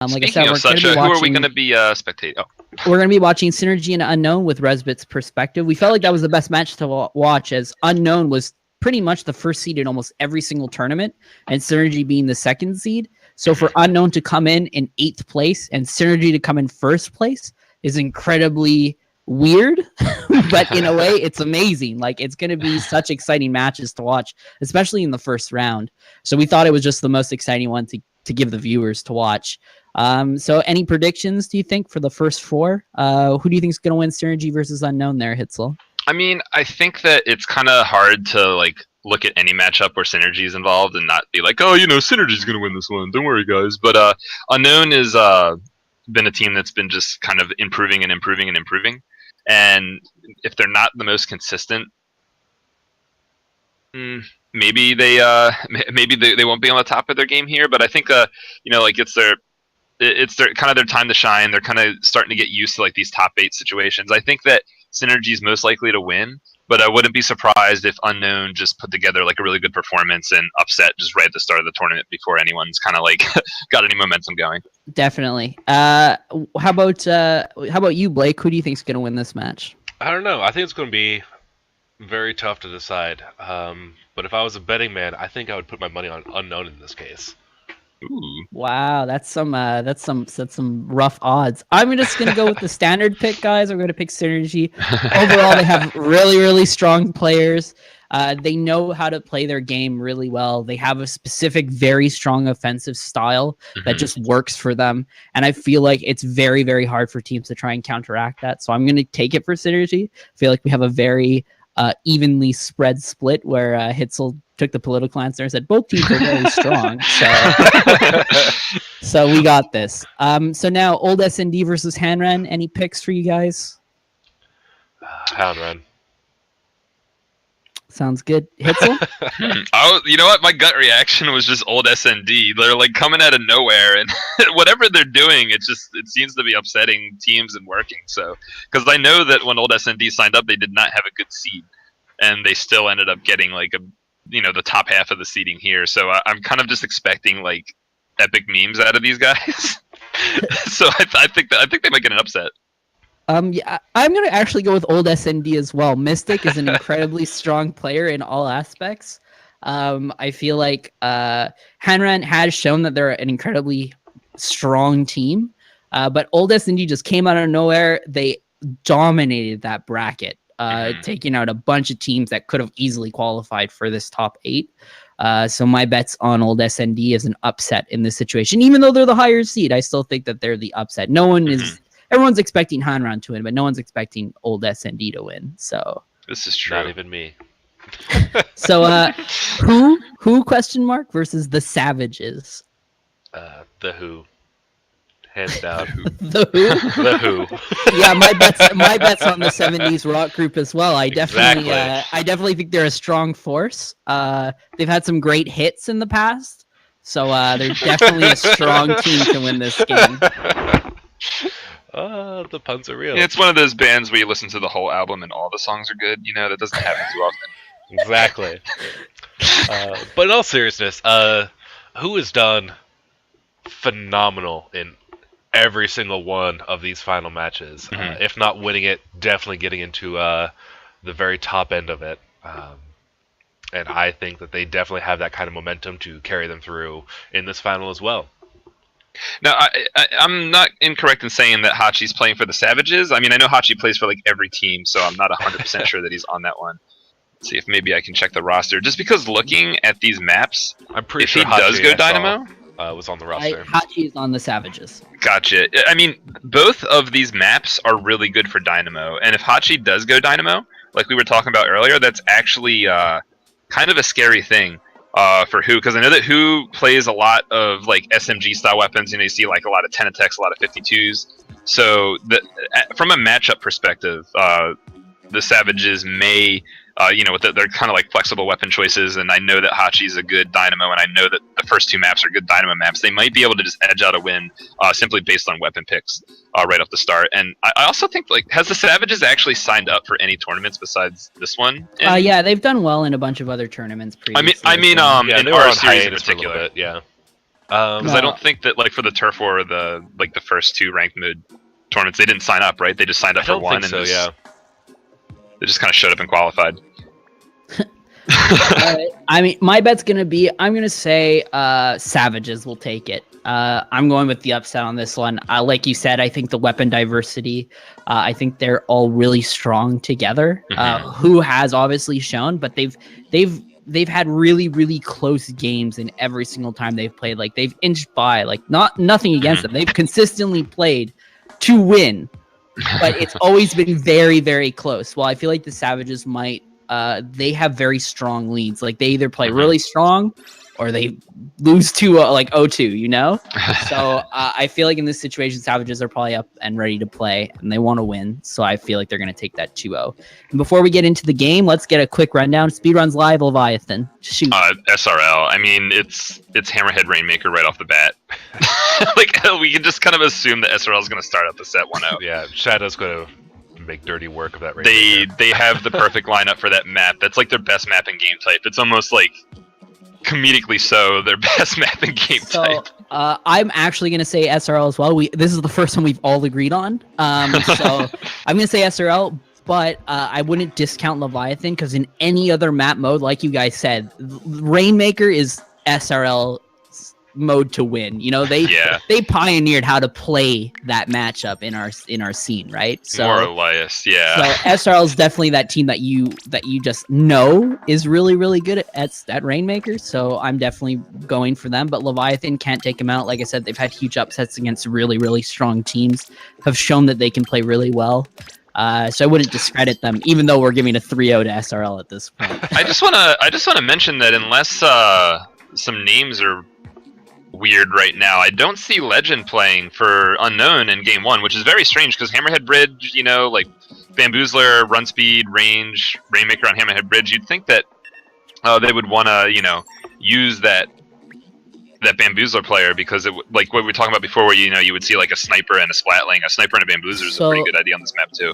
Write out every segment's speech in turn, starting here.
Like I Speaking said, of we're such, going to be who watching. are we going to be spectating? Oh. We're going to be watching Synergy and Unknown with Resbit's perspective. We felt like that was the best match to watch, as Unknown was pretty much the first seed in almost every single tournament, and Synergy being the second seed. So for Unknown to come in 8th place and Synergy to come in 1st place is incredibly weird, but in a way, it's amazing. Like, it's going to be such exciting matches to watch, especially in the first round. So we thought it was just the most exciting one to give the viewers to watch. So any predictions, do you think, for the first 4? Who do you think is going to win Synergy versus Unknown there, Hitzel? I mean, I think that it's kind of hard to like look at any matchup where Synergy is involved and not be like, oh, Synergy's going to win this one. Don't worry, guys. But Unknown is been a team that's been just kind of improving and improving and improving. And if they're not the most consistent, maybe they won't be on the top of their game here. But I think like it's their kind of their time to shine. They're kind of starting to get used to like these top 8 situations. I think that Synergy is most likely to win, but I wouldn't be surprised if Unknown just put together like a really good performance and upset just right at the start of the tournament before anyone's kind of like got any momentum going. Definitely. How about you, Blake? Who do you think is going to win this match? I don't know. I think it's going to be very tough to decide. But if I was a betting man, I think I would put my money on Unknown in this case. Ooh. Wow, that's some rough odds. I'm just gonna go with the standard pick, guys. I'm gonna pick Synergy. Overall, they have really, really strong players. They know how to play their game really well. They have a specific, very strong offensive style that just works for them. And I feel like it's very, very hard for teams to try and counteract that. So I'm gonna take it for Synergy. I feel like we have a very evenly spread split where Hitzel took the political answer and said both teams are very strong. So we got this. So now old S&D versus Hanran. Any picks for you guys? Hanran. Sounds good. Hitzel? You know what? My gut reaction was just old SND. They're like coming out of nowhere, and whatever they're doing, it seems to be upsetting teams and working. So, because I know that when old SND signed up, they did not have a good seed, and they still ended up getting like the top half of the seeding here. So I'm kind of just expecting like epic memes out of these guys. So I think they might get an upset. Yeah, I'm gonna actually go with old SND as well. Mystic is an incredibly strong player in all aspects. I feel like Hanran has shown that they're an incredibly strong team, but old SND just came out of nowhere. They dominated that bracket, taking out a bunch of teams that could have easily qualified for this top 8. So my bet's on old SND as an upset in this situation. Even though they're the higher seed, I still think that they're the upset. Everyone's expecting Hanran to win, but no one's expecting old SND to win. So this is true. Not even me. So who question mark versus the Savages? The Who. Hands down. The Who? The Who. Yeah, my bet's on the 70s rock group as well. I definitely think they're a strong force. They've had some great hits in the past, so they're definitely a strong team to win this game. The puns are real. Yeah, it's one of those bands where you listen to the whole album and all the songs are good. That doesn't happen too often. Exactly. But in all seriousness, Who has done phenomenal in every single one of these final matches. If not winning it, definitely getting into the very top end of it. And I think that they definitely have that kind of momentum to carry them through in this final as well. Now, I'm not incorrect in saying that Hachi's playing for the Savages. I mean, I know Hachi plays for like every team, so I'm not 100% sure that he's on that one. Let's see if maybe I can check the roster. Just because looking at these maps, I'm pretty if sure he Hachi does go Dynamo, was on the roster. Hachi is on the Savages. Gotcha. I mean, both of these maps are really good for Dynamo, and if Hachi does go Dynamo, like we were talking about earlier, that's actually kind of a scary thing. For Who, because I know that Who plays a lot of like SMG style weapons. You see like a lot of 10 attacks, a lot of 52s. So from a matchup perspective, the Savages may, they're kind of like flexible weapon choices. And I know that Hachi's a good Dynamo, and I know that the first 2 maps are good Dynamo maps. They might be able to just edge out a win simply based on weapon picks right off the start. And I also think, like, has the Savages actually signed up for any tournaments besides this one? Yeah, they've done well in a bunch of other tournaments previously. I mean, yeah, in they were our on series in hiatus for a little particular. bit, yeah. Because I don't think that like for the turf war or the first 2 ranked mode tournaments, they didn't sign up, right? They just signed up I for don't one, think so. and Yeah. they just kind of showed up and qualified. I mean, my bet's gonna be, I'm gonna say Savages will take it. I'm going with the upset on this one. Like you said, I think the weapon diversity, I think they're all really strong together. Who has obviously shown, but they've had really, really close games in every single time they've played. Like they've inched by, like nothing against them. They've consistently played to win, but it's always been very, very close. Well, I feel like the Savages might, they have very strong leads. Like they either play really strong or they lose to like 0-2, you know? So I feel like in this situation, Savages are probably up and ready to play and they want to win. So I feel like they're going to take that 2-0. And before we get into the game, let's get a quick rundown. Speedruns Live, Leviathan. Shoot. SRL. I mean, it's Hammerhead Rainmaker right off the bat. Like we can just kind of assume that SRL is going to start up the set 1-0. Yeah, Shadow's going to make dirty work of that. They have the perfect lineup for that map. That's like their best map and game type. It's almost like comedically so their best map and game type. I'm actually going to say SRL as well. This is the first one we've all agreed on. So I'm going to say SRL, but I wouldn't discount Leviathan because in any other map mode, like you guys said, Rainmaker is SRL mode to win. You know, they pioneered how to play that matchup in our scene, right? So more or less, yeah. So SRL is definitely that team that you just know is really, really good at Rainmaker. So I'm definitely going for them. But Leviathan can't take them out. Like I said, they've had huge upsets against really, really strong teams. Have shown that they can play really well. So I wouldn't discredit them, even though we're giving a 3-0 to SRL at this point. I just wanna mention that unless some names are weird right now, I don't see Legend playing for Unknown in game 1, which is very strange because Hammerhead Bridge, you know, like Bamboozler, run speed, range, Rainmaker on Hammerhead Bridge, you'd think that they would want to, you know, use that Bamboozler player because it like what we were talking about before, where you would see like a sniper and a splatling. A sniper and a Bamboozler is a pretty good idea on this map too.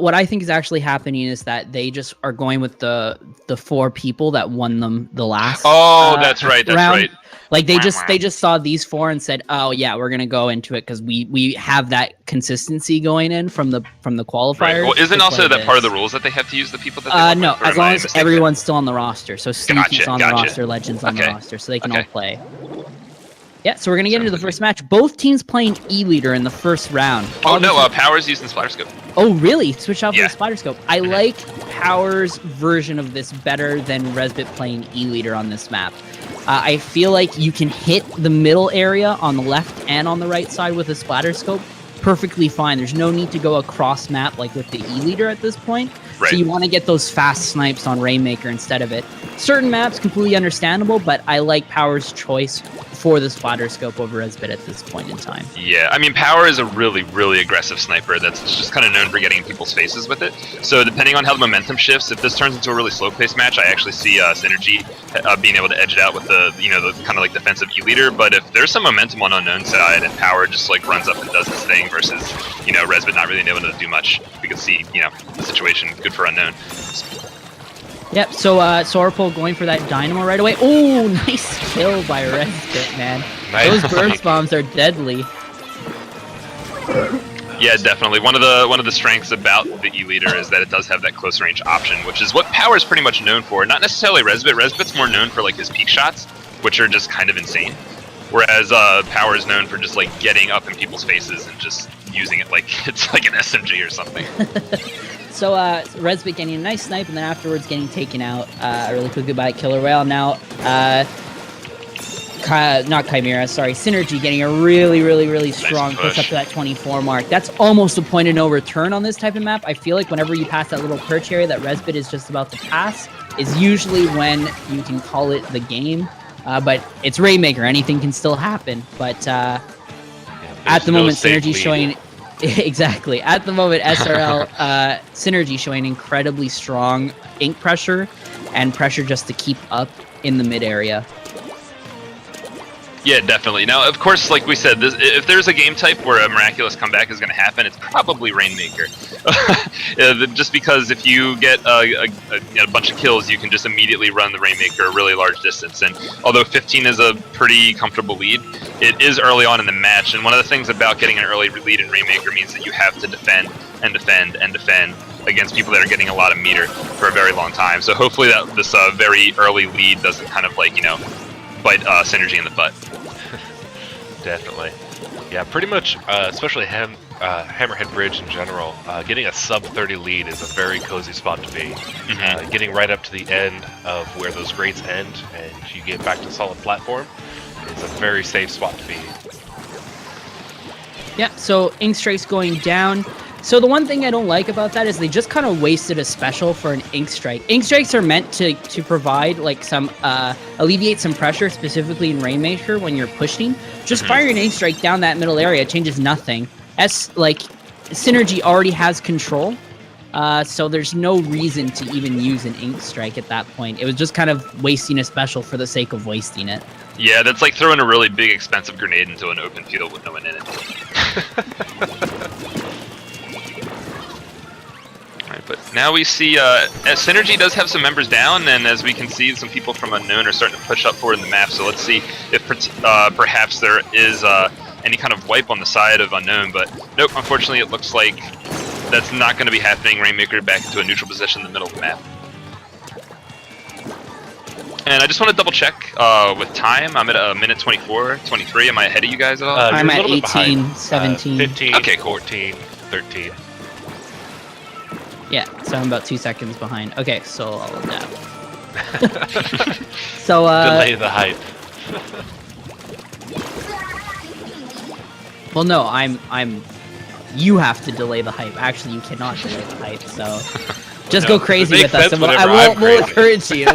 What I think is actually happening is that they just are going with the 4 people that won them the last. Oh, that's right. That's round. right. Like they just saw these 4 and said, "Oh yeah, we're gonna go into it because we have that consistency going in from the qualifiers." Right. Well, isn't also that part of the rules that they have to use the people that they no, with, as long as everyone's still on the roster. So Sneaky's on the roster, Legends on the Okay. roster, so they can all play. Yeah, so we're gonna get into the first match. Both teams playing E-Leader in the first round. Oh no, Power's using Splatter Scope. Oh really? Switch out for the Splatter Scope. I like Power's version of this better than Resbit playing E-Leader on this map. I feel like you can hit the middle area on the left and on the right side with a Splatter Scope perfectly fine. There's no need to go across map like with the E-Leader at this point. Right. So you want to get those fast snipes on Rainmaker instead of it. Certain maps, completely understandable, but I like Power's choice for the Splatter Scope over Resbit at this point in time. Yeah, I mean, Power is a really, really aggressive sniper that's just kind of known for getting in people's faces with it. So depending on how the momentum shifts, if this turns into a really slow-paced match, I actually see Synergy being able to edge it out with the kind of like defensive E-Leader. But if there's some momentum on Unknown side and Power just like runs up and does his thing versus, Resbit not really able to do much, we can see, the situation good for Unknown. Yep, so Sorpole going for that Dynamo right away. Oh, nice kill by Resbit, man. Nice. Those burst bombs are deadly. Yeah, definitely. One of the strengths about the E-Leader is that it does have that close range option, which is what Power is pretty much known for. Not necessarily Resbit. Resbit's more known for like his peak shots, which are just kind of insane. Whereas Power is known for just like getting up in people's faces and just using it like it's like an SMG or something. So Resbit getting a nice snipe and then afterwards getting taken out really quickly by Killer Whale. Now, not Chimera, sorry, Synergy getting a really, really, really strong push up to that 24 mark. That's almost a point of no return on this type of map. I feel like whenever you pass that little perch area that Resbit is just about to pass is usually when you can call it the game. But it's Rainmaker, anything can still happen. But at the moment, Synergy showing... Exactly. At the moment, SRL Synergy showing incredibly strong ink pressure and pressure just to keep up in the mid area. Yeah, definitely. Now, of course, like we said, if there's a game type where a miraculous comeback is going to happen, it's probably Rainmaker. Just because if you get a bunch of kills, you can just immediately run the Rainmaker a really large distance. And although 15 is a pretty comfortable lead, it is early on in the match. And one of the things about getting an early lead in Rainmaker means that you have to defend and defend and defend against people that are getting a lot of meter for a very long time. So hopefully that this very early lead doesn't kind of like, bite Synergy in the butt. Definitely. Yeah, pretty much, especially Hammerhead Bridge in general, getting a sub-30 lead is a very cozy spot to be. Getting right up to the end of where those grates end and you get back to solid platform is a very safe spot to be. Yeah, so Ink Strike's going down. So the one thing I don't like about that is they just kind of wasted a special for an Ink Strike. Ink Strikes are meant to provide like some alleviate some pressure, specifically in Rainmaker when you're pushing. Just firing an Ink Strike down that middle area changes nothing. Like Synergy already has control, so there's no reason to even use an Ink Strike at that point. It was just kind of wasting a special for the sake of wasting it. Yeah, that's like throwing a really big, expensive grenade into an open field with no one in it. But now we see Synergy does have some members down, and as we can see, some people from Unknown are starting to push up forward in the map. So let's see if perhaps there is any kind of wipe on the side of Unknown. But nope, unfortunately, it looks like that's not going to be happening. Rainmaker back into a neutral position in the middle of the map. And I just want to double check with time. I'm at a minute 24, 23. Am I ahead of you guys at all? I'm at 18, 17. 15, Okay, cool. 14, 13. Yeah, so I'm about 2 seconds behind. Okay, so I'll adapt. So Delay the hype. well, no, I'm. You have to delay the hype. Actually, you cannot delay the hype. So just go crazy with us, and we'll encourage you.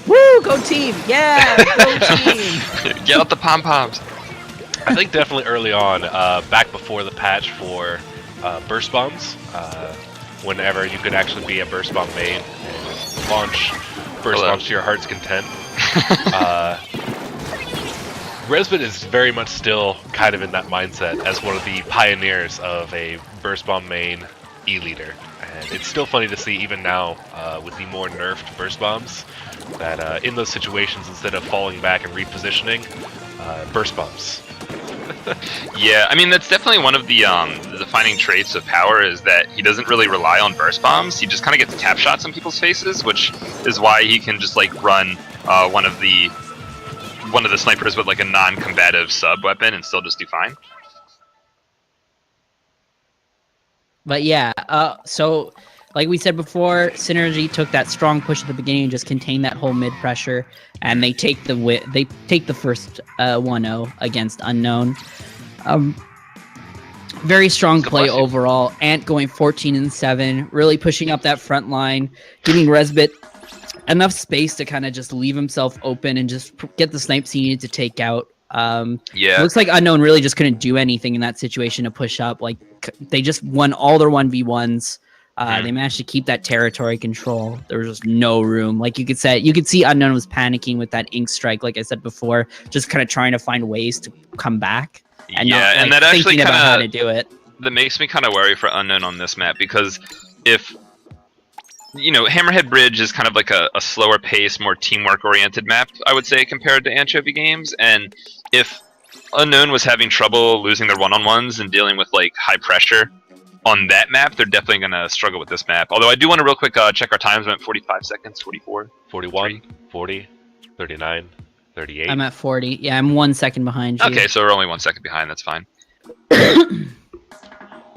Woo! Go team! Yeah, go team! Get out the pom poms. I think definitely early on, back before the patch for burst bombs, whenever you could actually be a burst bomb main and launch burst bombs to your heart's content. Resbit is very much still kind of in that mindset as one of the pioneers of a burst bomb main E-leader. And it's still funny to see even now with the more nerfed burst bombs that in those situations, instead of falling back and repositioning, burst bombs. Yeah, I mean that's definitely one of the defining traits of Power is that he doesn't really rely on burst bombs. He just kind of gets tap shots in people's faces, which is why he can just like run one of the snipers with like a non-combative sub weapon and still just do fine. But yeah, so like we said before, Synergy took that strong push at the beginning and just contained that whole mid pressure, and they take the first 1-0 against Unknown. Very strong play overall. Ant going 14-7, really pushing up that front line, giving Resbit enough space to kind of just leave himself open and just get the snipes he needed to take out. Yeah, looks like Unknown really just couldn't do anything in that situation to push up. Like they just won all their 1v1s. They managed to keep that territory control. There was just no room. Like you could see Unknown was panicking with that Ink Strike. Like I said before, just kind of trying to find ways to come back. And yeah, not, like, and that actually thinking about how to do it. That makes me kind of worry for Unknown on this map because if Hammerhead Bridge is kind of like a slower pace, more teamwork oriented map, I would say, compared to Anchovy games. And if Unknown was having trouble losing their one-on-ones and dealing with like high pressure on that map, they're definitely going to struggle with this map. Although I do want to real quick check our times. I'm at 45 seconds, 44, 41, 40, 39, 38. I'm at 40. Yeah, I'm 1 second behind you. Okay, so we're only 1 second behind. That's fine.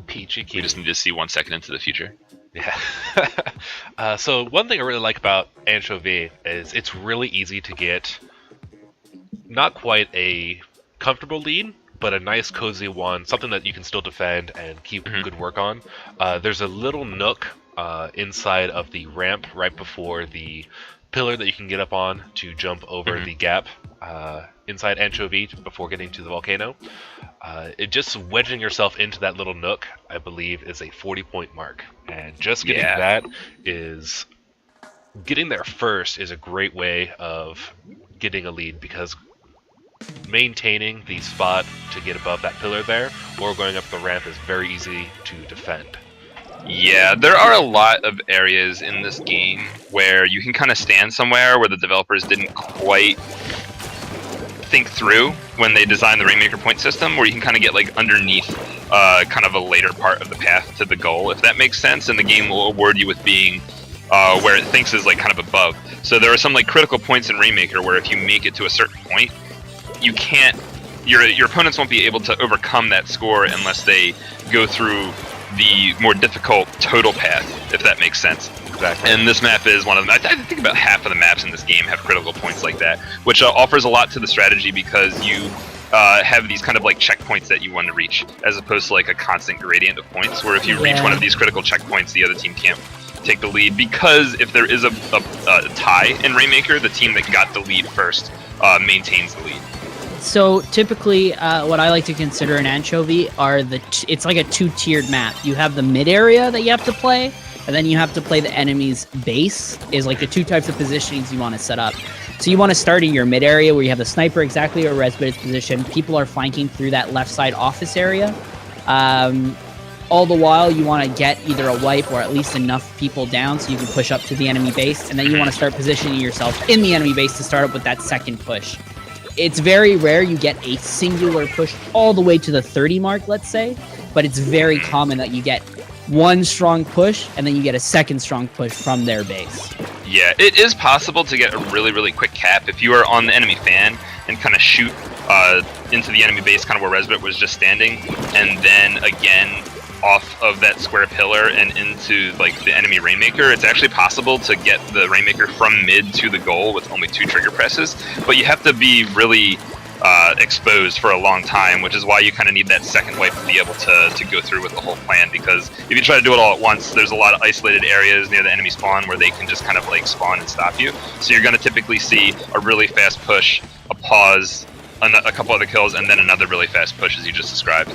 Peachy key. We just need to see 1 second into the future. Yeah. So one thing I really like about Anchovy is it's really easy to get not quite a comfortable lead, but a nice cozy one, something that you can still defend and keep good work on. There's a little nook inside of the ramp right before the pillar that you can get up on to jump over the gap inside Anchovy before getting to the volcano. It just wedging yourself into that little nook, I believe, is a 40-point mark. And just getting that is... Getting there first is a great way of getting a lead, because maintaining the spot to get above that pillar there or going up the ramp is very easy to defend. Yeah, there are a lot of areas in this game where you can kind of stand somewhere where the developers didn't quite think through when they designed the Rainmaker point system, where you can kind of get like underneath kind of a later part of the path to the goal, if that makes sense, and the game will award you with being where it thinks is like kind of above. So there are some like critical points in Rainmaker where if you make it to a certain point, you can't, your opponents won't be able to overcome that score unless they go through the more difficult total path, if that makes sense. Exactly. And this map is one of them. I think about half of the maps in this game have critical points like that, which offers a lot to the strategy, because you have these kind of like checkpoints that you want to reach, as opposed to like a constant gradient of points, where if you reach one of these critical checkpoints, the other team can't take the lead, because if there is a tie in Rainmaker, the team that got the lead first maintains the lead. So typically, what I like to consider an anchovy are it's like a two-tiered map. You have the mid area that you have to play, and then you have to play the enemy's base, is like the two types of positionings you want to set up. So you want to start in your mid area where you have the sniper exactly where Resbit is positioned. People are flanking through that left side office area. All the while, you want to get either a wipe or at least enough people down so you can push up to the enemy base, and then you want to start positioning yourself in the enemy base to start up with that second push. It's very rare you get a singular push all the way to the 30 mark, let's say, but it's very common that you get one strong push and then you get a second strong push from their base. Yeah, it is possible to get a really, really quick cap if you are on the enemy fan and kind of shoot into the enemy base, kind of where Resbit was just standing, and then again off of that square pillar and into like the enemy Rainmaker. It's actually possible to get the Rainmaker from mid to the goal with only 2 trigger presses, but you have to be really exposed for a long time, which is why you kind of need that second wipe to be able to go through with the whole plan, because if you try to do it all at once, there's a lot of isolated areas near the enemy spawn where they can just kind of like spawn and stop you. So you're going to typically see a really fast push, a pause, a couple other kills, and then another really fast push as you just described.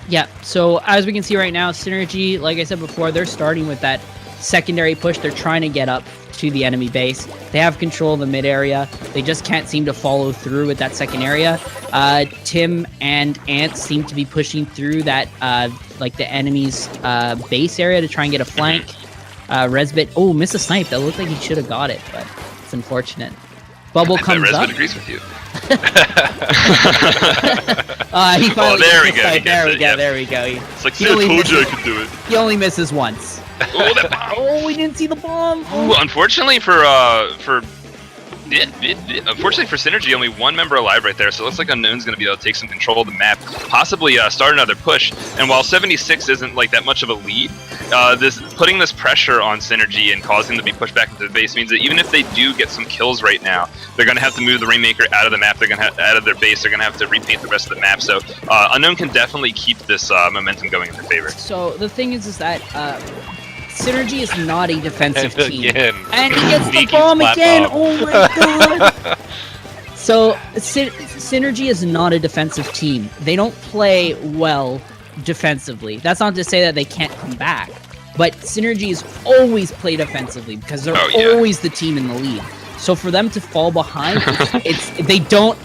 Yeah, so as we can see right now, Synergy, like I said before, they're starting with that secondary push. They're trying to get up to the enemy base. They have control of the mid area. They just can't seem to follow through with that second area. Tim and Ant seem to be pushing through that, like the enemy's base area to try and get a flank. Resbit, miss a snipe. That looked like he should have got it, but it's unfortunate. Bubble comes Resbit up. agrees with you. He finally there we go. There we go. It's like, I told you I could do it. He only misses once. Oh, that bomb! Oh, we didn't see the bomb. Ooh, unfortunately for Synergy, only one member alive right there, so it looks like Unknown's going to be able to take some control of the map, possibly start another push. And while 76 isn't like that much of a lead, putting this pressure on Synergy and causing them to be pushed back into the base means that even if they do get some kills right now, they're going to have to move the Rainmaker out of the map. They're going to have out of their base. They're going to have to repaint the rest of the map. So Unknown can definitely keep this momentum going in their favor. So the thing is that Synergy is not a defensive team. Again. And he gets the bomb again! Oh my god! So, Synergy is not a defensive team. They don't play well defensively. That's not to say that they can't come back. But Synergy is always play defensively because they're always the team in the lead. So for them to fall behind, they don't...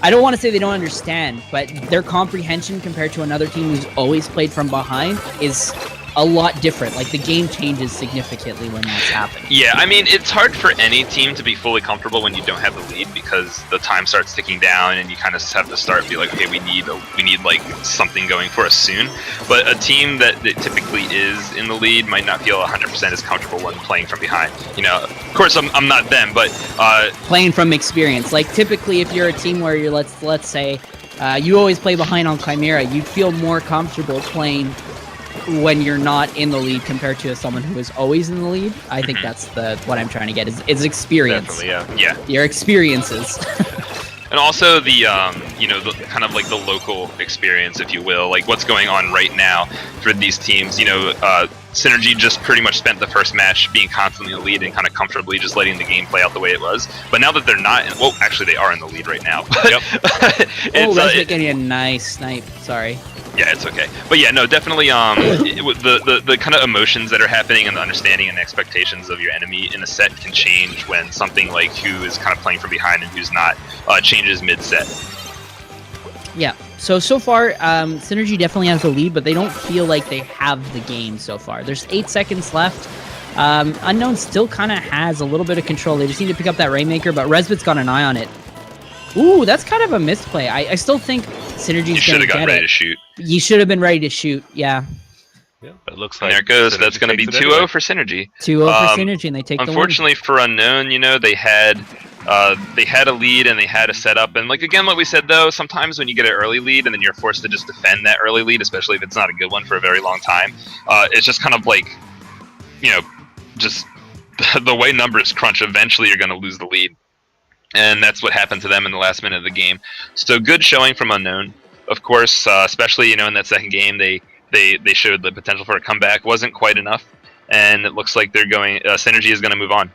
I don't want to say they don't understand, but their comprehension compared to another team who's always played from behind is a lot different. Like, the game changes significantly when that's happening. Yeah, I mean, it's hard for any team to be fully comfortable when you don't have the lead, because the time starts ticking down and you kind of have to start be like, okay, we need like something going for us soon. But a team that typically is in the lead might not feel 100% as comfortable when playing from behind. You know, of course, I'm not them, but playing from experience. Like, typically, if you're a team where you're let's say you always play behind on Chimera, you'd feel more comfortable playing when you're not in the lead compared to someone who is always in the lead. I think that's what I'm trying to get is experience. Definitely, yeah. Your experiences. And also the the kind of like the local experience, if you will, like what's going on right now for these teams. Synergy just pretty much spent the first match being constantly in the lead and kind of comfortably just letting the game play out the way it was. But now that they're not, actually they are in the lead right now. But Yep. Resbit getting a nice snipe. Sorry. Yeah, it's okay. But yeah, no, definitely. The kind of emotions that are happening and the understanding and expectations of your enemy in a set can change when something like who is kind of playing from behind and who's not changes mid-set. Yeah. So far, Synergy definitely has the lead, but they don't feel like they have the game so far. There's 8 seconds left. Unknown still kind of has a little bit of control. They just need to pick up that Rainmaker, but Resbit's got an eye on it. Ooh, that's kind of a misplay. I still think Synergy's going to get it. You should have got ready to shoot. You should have been ready to shoot, yeah. Yeah, it looks And like there it goes. Synergy That's going to be takes 2-0 it anyway. for Synergy. 2-0 for Synergy, and they take the win. Unfortunately for Unknown, you know, they had a lead and they had a setup. And like again, like we said though, sometimes when you get an early lead and then you're forced to just defend that early lead, especially if it's not a good one for a very long time, it's just kind of like, you know, just the way numbers crunch. Eventually, you're going to lose the lead. And that's what happened to them in the last minute of the game. So good showing from Unknown, of course, especially, you know, in that second game, they showed the potential for a comeback. Wasn't quite enough, and it looks like they're going. Synergy is going to move on.